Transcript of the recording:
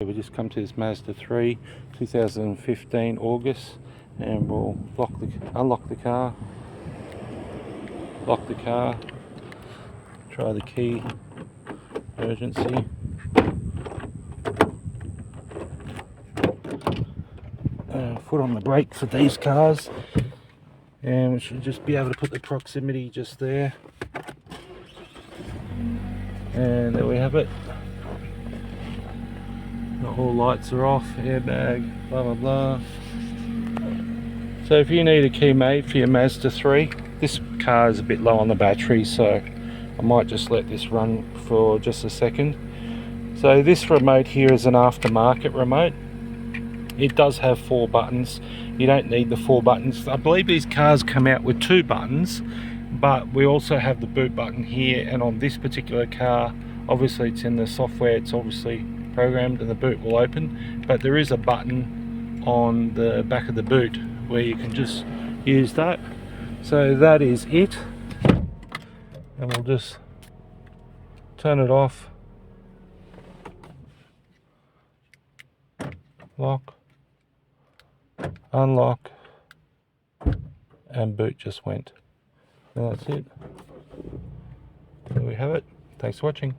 We just come to this Mazda 3 2015 August, and we'll unlock the car, lock the car, try the key emergency, foot on the brake for these cars, and we should just be able to put the proximity just there, and there we have it. All lights are off, airbag, blah blah blah. So if you need a key made for your Mazda 3, this car is a bit low on the battery, so I might just let this run for just a second. So this remote here is an aftermarket remote. It does have 4 buttons. You don't need the 4 buttons. I believe these cars come out with 2 buttons, but we also have the boot button here, and on this particular car, obviously it's in the software, it's obviously programmed and the boot will open, but there is a button on the back of the boot where you can just use that. So that is it, and we'll just turn it off, lock, unlock, and boot just went. And that's it. There we have it. Thanks for watching.